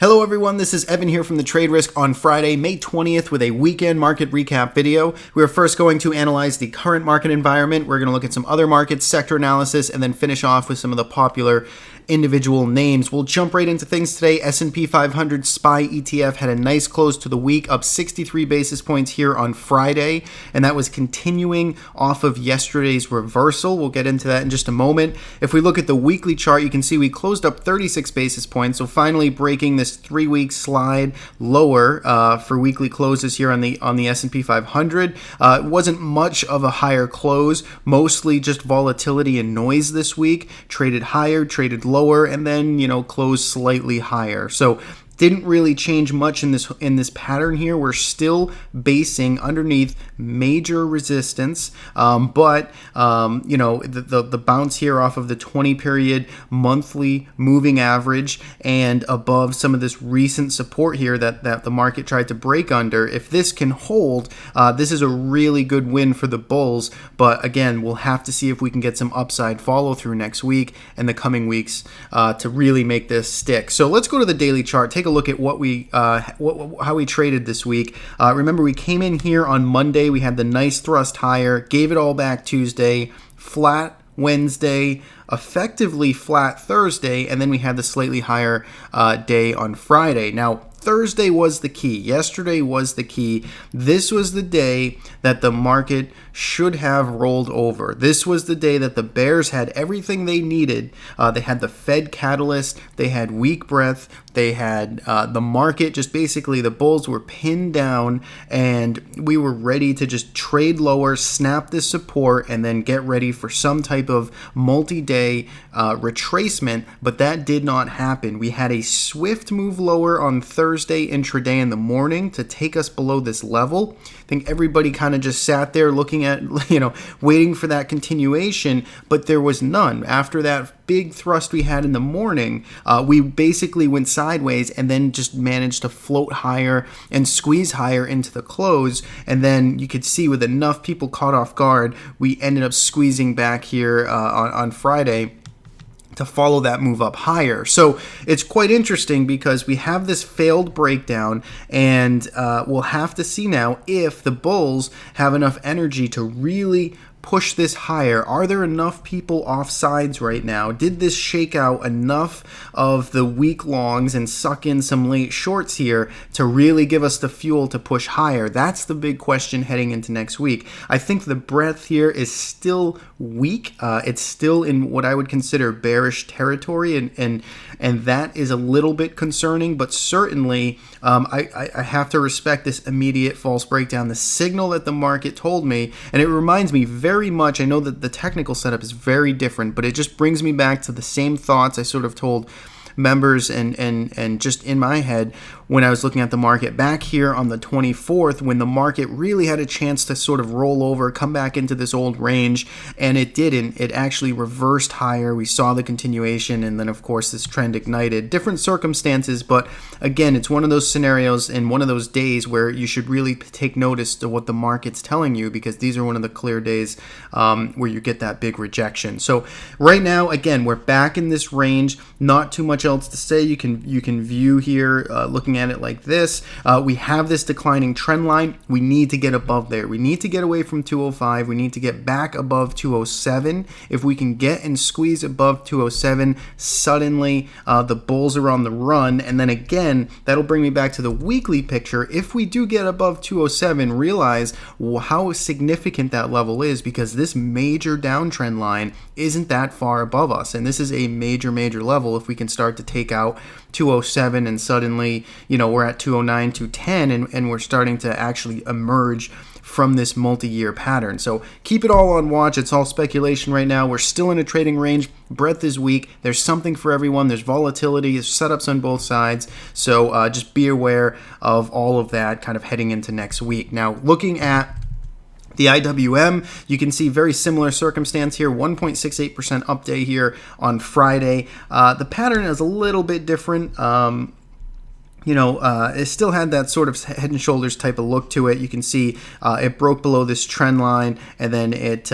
Hello everyone, this is Evan here from the Trade Risk on Friday, May 20th with a weekend market recap video. We're first going to analyze the current market environment. We're going to look at some other markets, sector analysis, and then finish off with some of the popular individual names. We'll jump right into things today. S&P 500 SPY ETF had a nice close to the week, up 63 basis points here on Friday, and that was continuing off of yesterday's reversal. We'll get into that in just a moment. If we look at the weekly chart, you can see we closed up 36 basis points, so finally breaking this 3-week slide lower for weekly closes here on the S&P 500. It wasn't much of a higher close, mostly just volatility and noise this week. Traded higher, traded lower, and then closed slightly higher. So didn't really change much in this pattern here. We're still basing underneath major resistance, but the bounce here off of the 20-period monthly moving average and above some of this recent support here that the market tried to break under. If this can hold, this is a really good win for the bulls. But again, we'll have to see if we can get some upside follow through next week and the coming weeks to really make this stick. So let's go to the daily chart. Take a look at how we traded this week. Remember, we came in here on Monday. We had the nice thrust higher, gave it all back Tuesday, flat Wednesday, effectively flat Thursday, and then we had the slightly higher day on Friday. Now, Thursday was the key. Yesterday was the key. This was the day that the market should have rolled over. This was the day that the bears had everything they needed. They had the Fed catalyst. They had weak breadth. They had the market, just basically the bulls were pinned down, and we were ready to just trade lower, snap this support, and then get ready for some type of multi-day retracement, but that did not happen. We had a swift move lower on Thursday intraday in the morning to take us below this level. I think everybody kind of just sat there looking at, waiting for that continuation, but there was none. After that big thrust we had in the morning, we basically went sideways and then just managed to float higher and squeeze higher into the close. And then you could see with enough people caught off guard, we ended up squeezing back here on Friday to follow that move up higher. So it's quite interesting because we have this failed breakdown, and we'll have to see now if the bulls have enough energy to really push this higher. Are there enough people off sides right now? Did this shake out enough of the weak longs and suck in some late shorts here to really give us the fuel to push higher? That's the big question heading into next week. I think the breadth here is still weak. It's still in what I would consider bearish territory, and that is a little bit concerning, but certainly I have to respect this immediate false breakdown. The signal that the market told me, and it reminds me very much, I know that the technical setup is very different, but it just brings me back to the same thoughts I sort of told members and just in my head when I was looking at the market back here on the 24th, when the market really had a chance to sort of roll over, come back into this old range, and it didn't. It actually reversed higher. We saw the continuation, and then of course this trend ignited. Different circumstances, but again, it's one of those scenarios and one of those days where you should really take notice to what the market's telling you, because these are one of the clear days where you get that big rejection. So right now, again, we're back in this range. Not too much else to say. You can view here looking at it like this. We have this declining trend line. We need to get above there. We need to get away from 205. We need to get back above 207. If we can get and squeeze above 207, suddenly the bulls are on the run. And then again, that'll bring me back to the weekly picture. If we do get above 207, realize how significant that level is, because this major downtrend line isn't that far above us. And this is a major level. If we can start to take out 207 and suddenly, we're at 209, 210, and we're starting to actually emerge from this multi-year pattern. So keep it all on watch. It's all speculation right now. We're still in a trading range. Breadth is weak. There's something for everyone. There's volatility. There's setups on both sides. So just be aware of all of that kind of heading into next week. Now, looking at the IWM, you can see very similar circumstance here, 1.68% up day here on Friday. The pattern is a little bit different. it still had that sort of head and shoulders type of look to it. You can see it broke below this trend line, and then it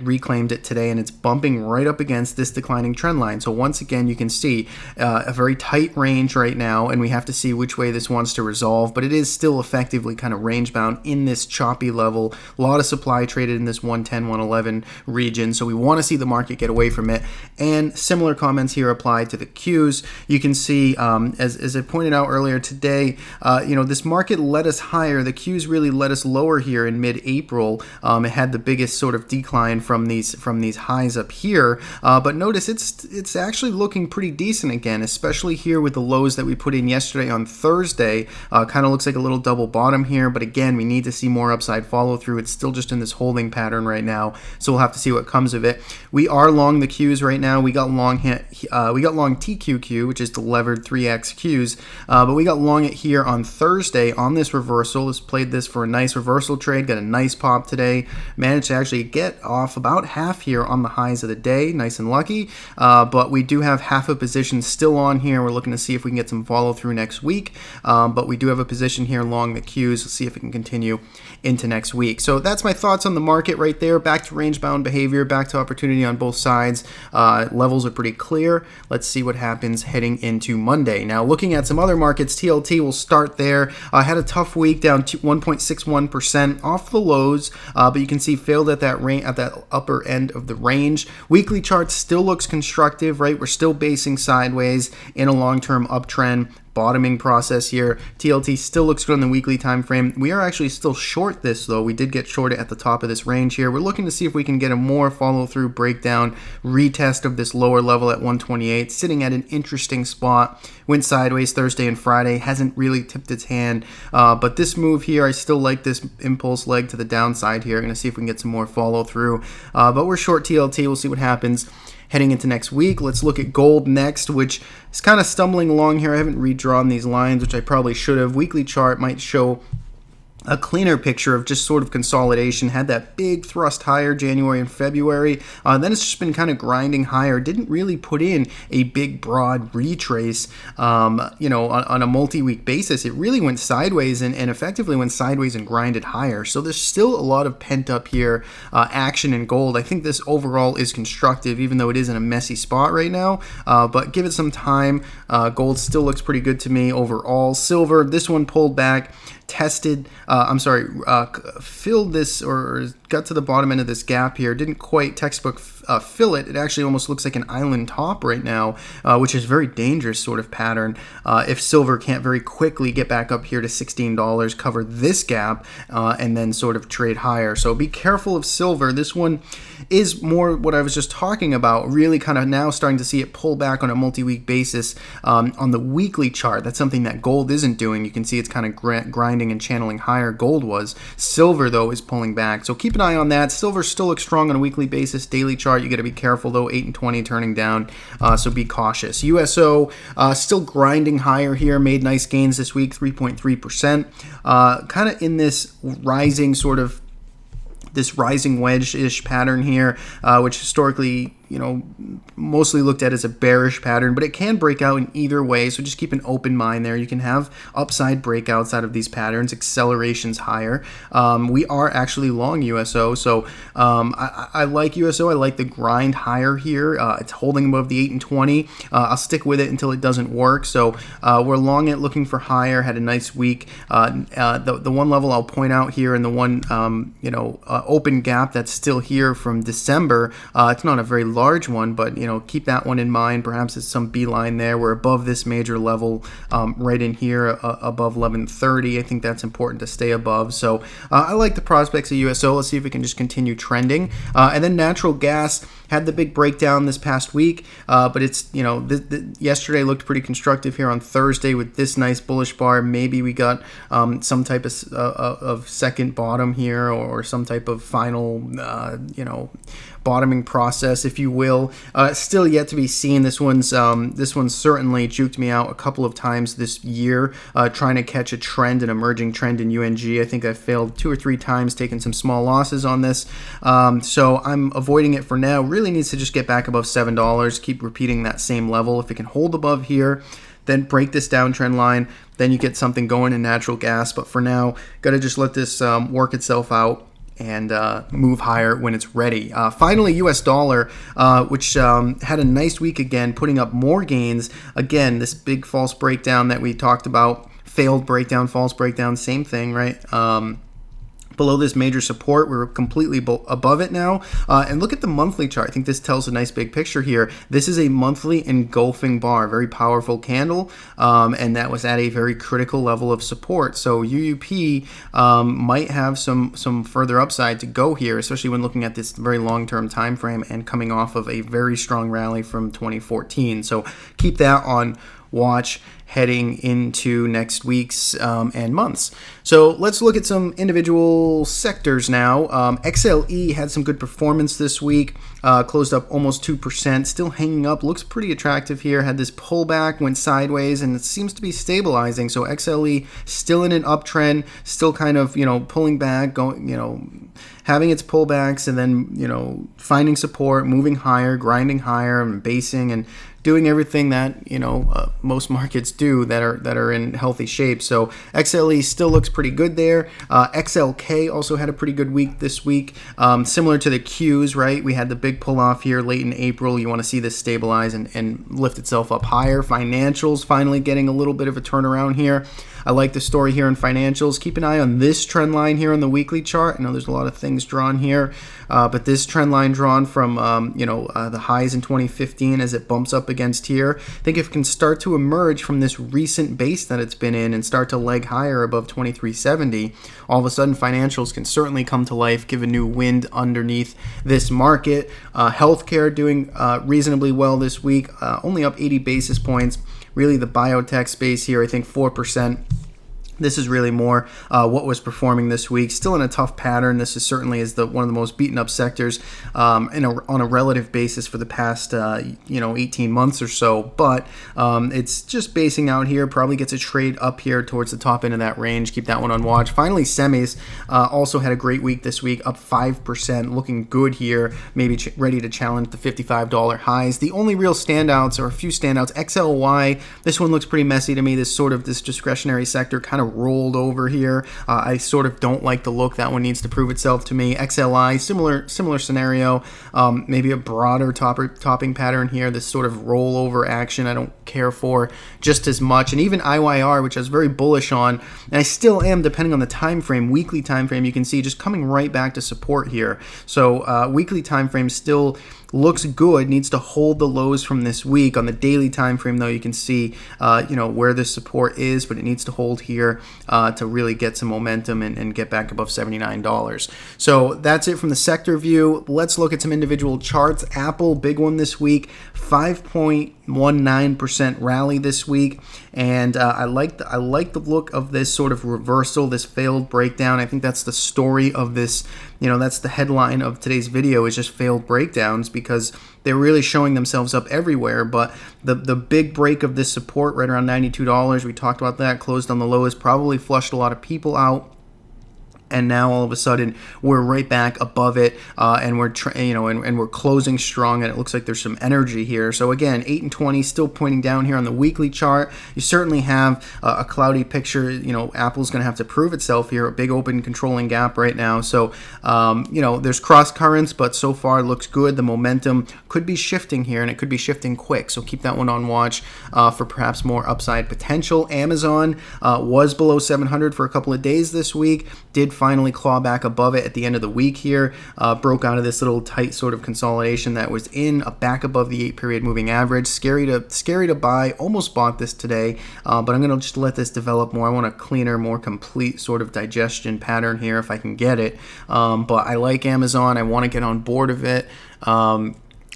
reclaimed it today, and it's bumping right up against this declining trend line. So once again, you can see a very tight range right now, and we have to see which way this wants to resolve, but it is still effectively kind of range bound in this choppy level. A lot of supply traded in this 110, 111 region, so we want to see the market get away from it. And similar comments here apply to the Qs. You can see, as I pointed out earlier today, this market led us higher. The Qs really led us lower here in mid-April. It had the biggest sort of decline from these highs up here, but notice it's actually looking pretty decent again, especially here with the lows that we put in yesterday on Thursday. Kind of looks like a little double bottom here, but again, we need to see more upside follow through. It's still just in this holding pattern right now, so we'll have to see what comes of it. We are long the Qs right now. We got long TQQ, which is the levered 3x Qs, but we got long it here on Thursday on this reversal. Let's played this for a nice reversal trade, got a nice pop today, managed to actually get off about half here on the highs of the day, nice and lucky, but we do have half a position still on here. We're looking to see if we can get some follow through next week, but we do have a position here long the Qs. Let's see if it can continue into next week. So that's my thoughts on the market right there. Back to range bound behavior, back to opportunity on both sides. Levels are pretty clear. Let's see what happens heading into Monday. Now, looking at some other markets, TLT will start there. Had a tough week, down to 1.61% off the lows, but you can see failed at that upper end of the range. Weekly chart still looks constructive, right? We're still basing sideways in a long-term uptrend. Bottoming process here. TLT still looks good on the weekly time frame. We are actually still short this though. We did get shorted at the top of this range here. We're looking to see if we can get a more follow through breakdown retest of this lower level at 128, sitting at an interesting spot. Went sideways Thursday and Friday, hasn't really tipped its hand, but this move here, I still like this impulse leg to the downside here. I'm going to see if we can get some more follow through, but we're short TLT. We'll see what happens heading into next week. Let's look at gold next, which is kind of stumbling along here. I haven't redrawn these lines, which I probably should have. Weekly chart might show a cleaner picture of just sort of consolidation. Had that big thrust higher January and February. Then it's just been kind of grinding higher. Didn't really put in a big broad retrace, on a multi-week basis. It really went sideways and effectively went sideways and grinded higher. So there's still a lot of pent up here action in gold. I think this overall is constructive, even though it is in a messy spot right now. But give it some time. Gold still looks pretty good to me overall. Silver, this one pulled back. Filled this or got to the bottom end of this gap here. Didn't quite textbook fill it. It actually almost looks like an island top right now, which is a very dangerous sort of pattern. If silver can't very quickly get back up here to $16, cover this gap, and then sort of trade higher. So be careful of silver. This one is more what I was just talking about, really kind of now starting to see it pull back on a multi-week basis on the weekly chart. That's something that gold isn't doing. You can see it's kind of grinding and channeling higher. Gold was. Silver, though, is pulling back. So keep an eye on that. Silver still looks strong on a weekly basis. Daily chart, you got to be careful, though. 8 and 20 turning down, so be cautious. USO still grinding higher here. Made nice gains this week, 3.3%. Kind of in this rising sort of rising wedge-ish pattern here, which historically, mostly looked at as a bearish pattern, but it can break out in either way, so just keep an open mind there. You can have upside breakouts out of these patterns, accelerations higher. We are actually long USO, so I like USO. I like the grind higher here. It's holding above the 8 and 20. I'll stick with it until it doesn't work, so we're long it, looking for higher. Had a nice week. The one level I'll point out here, and the one open gap that's still here from December, it's not a very large one, but keep that one in mind. Perhaps it's some beeline there. We're above this major level right in here, above 1130. I think that's important to stay above. So I like the prospects of USO. Let's see if we can just continue trending. And then natural gas had the big breakdown this past week, but it's yesterday looked pretty constructive here on Thursday with this nice bullish bar. Maybe we got some type of second bottom here, or some type of final bottoming process, if you will. Still yet to be seen. This one's certainly juked me out a couple of times this year, trying to catch a trend, an emerging trend in UNG. I think I failed 2 or 3 times, taking some small losses on this. So I'm avoiding it for now. Really needs to just get back above $7. Keep repeating that same level. If it can hold above here, then break this downtrend line, then you get something going in natural gas. But for now, got to just let this work itself out and move higher when it's ready. Finally, US dollar, which had a nice week again, putting up more gains. Again, this big false breakdown that we talked about, failed breakdown, false breakdown, same thing, right? Below this major support, we're completely above it now. And look at the monthly chart. I think this tells a nice big picture here. This is a monthly engulfing bar, very powerful candle, and that was at a very critical level of support. So UUP might have some further upside to go here, especially when looking at this very long-term time frame and coming off of a very strong rally from 2014. So keep that on watch heading into next week's and months. So let's look at some individual sectors now. XLE had some good performance this week, closed up almost 2%, still hanging up, looks pretty attractive here, had this pullback, went sideways, and it seems to be stabilizing. So XLE still in an uptrend, still kind of, pulling back, going, having its pullbacks, and then, finding support, moving higher, grinding higher, and basing, and doing everything that most markets do that are in healthy shape. So XLE still looks pretty good there. XLK also had a pretty good week this week, similar to the Qs, right? We had the big pull off here late in April. You want to see this stabilize and lift itself up higher. Financials finally getting a little bit of a turnaround here. I like the story here in financials. Keep an eye on this trend line here on the weekly chart. I know there's a lot of things drawn here, but this trend line drawn from the highs in 2015 as it bumps up against here. I think if it can start to emerge from this recent base that it's been in and start to leg higher above 2370, all of a sudden financials can certainly come to life, give a new wind underneath this market. Healthcare doing reasonably well this week, only up 80 basis points. Really the biotech space here, I think 4%. This is really more what was performing this week. Still in a tough pattern. This is certainly one of the most beaten up sectors on a relative basis for the past 18 months or so. But it's just basing out here. Probably gets a trade up here towards the top end of that range. Keep that one on watch. Finally, semis also had a great week this week, up 5%, looking good here. Maybe ready to challenge the $55 highs. The only real standouts, or a few standouts, XLY. This one looks pretty messy to me. This discretionary sector kind of rolled over here. I sort of don't like the look. That one needs to prove itself to me. XLI, similar scenario. Maybe a broader topping pattern here. This sort of rollover action I don't care for just as much. And even IYR, which I was very bullish on, and I still am depending on the time frame, weekly time frame, you can see just coming right back to support here. So weekly time frame still looks good, needs to hold the lows from this week. On the daily time frame, though, you can see where the support is, but it needs to hold here to really get some momentum and get back above $79. So that's it from the sector view. Let's look at some individual charts. Apple, big one this week, 5.19% rally this week, and I like the look of this sort of reversal, this failed breakdown. I think that's the story of this. That's the headline of today's video, is just failed breakdowns, because they're really showing themselves up everywhere. But the big break of this support right around $92, we talked about that, closed on the lowest, probably flushed a lot of people out. And now all of a sudden we're right back above it, and we're and we're closing strong, and it looks like there's some energy here. So again, 8 and 20 still pointing down here on the weekly chart. You certainly have a cloudy picture. Apple's going to have to prove itself here. A big open controlling gap right now. So there's cross currents, but so far it looks good. The momentum could be shifting here, and it could be shifting quick. So keep that one on watch for perhaps more upside potential. Amazon was below 700 for a couple of days this week. Did finally claw back above it at the end of the week here, broke out of this little tight sort of consolidation that was in a back above the 8-period moving average. Scary to buy. Almost bought this today, but I'm going to just let this develop more. I want a cleaner, more complete sort of digestion pattern here if I can get it. But I like Amazon. I want to get on board of it.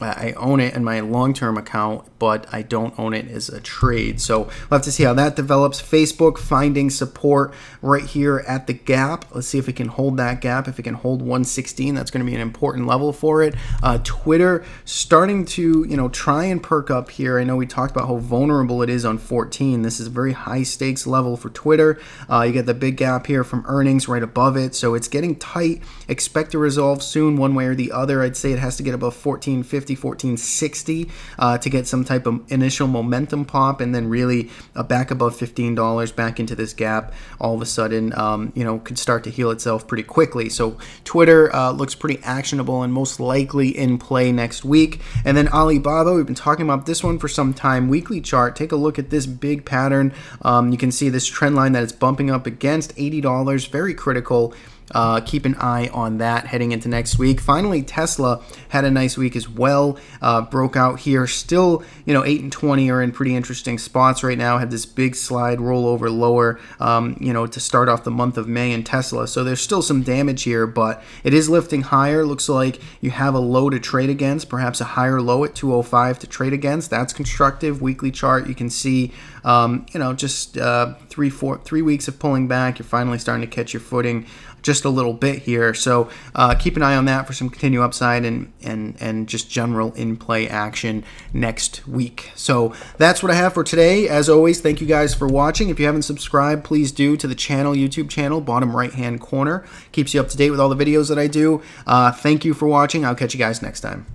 I own it in my long-term account, but I don't own it as a trade. So we'll have to see how that develops. Facebook finding support right here at the gap. Let's see if it can hold that gap. If it can hold 116, that's going to be an important level for it. Twitter starting to, try and perk up here. I know we talked about how vulnerable it is on 14. This is a very high stakes level for Twitter. You get the big gap here from earnings right above it. So it's getting tight. Expect to resolve soon one way or the other. I'd say it has to get above 14.50 14.60 to get some type of initial momentum pop, and then really back above $15 back into this gap all of a sudden, could start to heal itself pretty quickly. So Twitter looks pretty actionable and most likely in play next week. And then Alibaba, we've been talking about this one for some time. Weekly chart, take a look at this big pattern. You can see this trend line that it's bumping up against $80, very critical. Keep an eye on that heading into next week. Finally, Tesla had a nice week as well. Broke out here. Still, 8 and 20 are in pretty interesting spots right now. Had this big slide roll over lower, to start off the month of May in Tesla. So there's still some damage here, but it is lifting higher. Looks like you have a low to trade against, perhaps a higher low at 205 to trade against. That's constructive. Weekly chart, you can see, just 3 weeks of pulling back. You're finally starting to catch your footing just a little bit here. So keep an eye on that for some continued upside and just general in-play action next week. So that's what I have for today. As always, thank you guys for watching. If you haven't subscribed, please do to the channel, YouTube channel, bottom right-hand corner. Keeps you up to date with all the videos that I do. Thank you for watching. I'll catch you guys next time.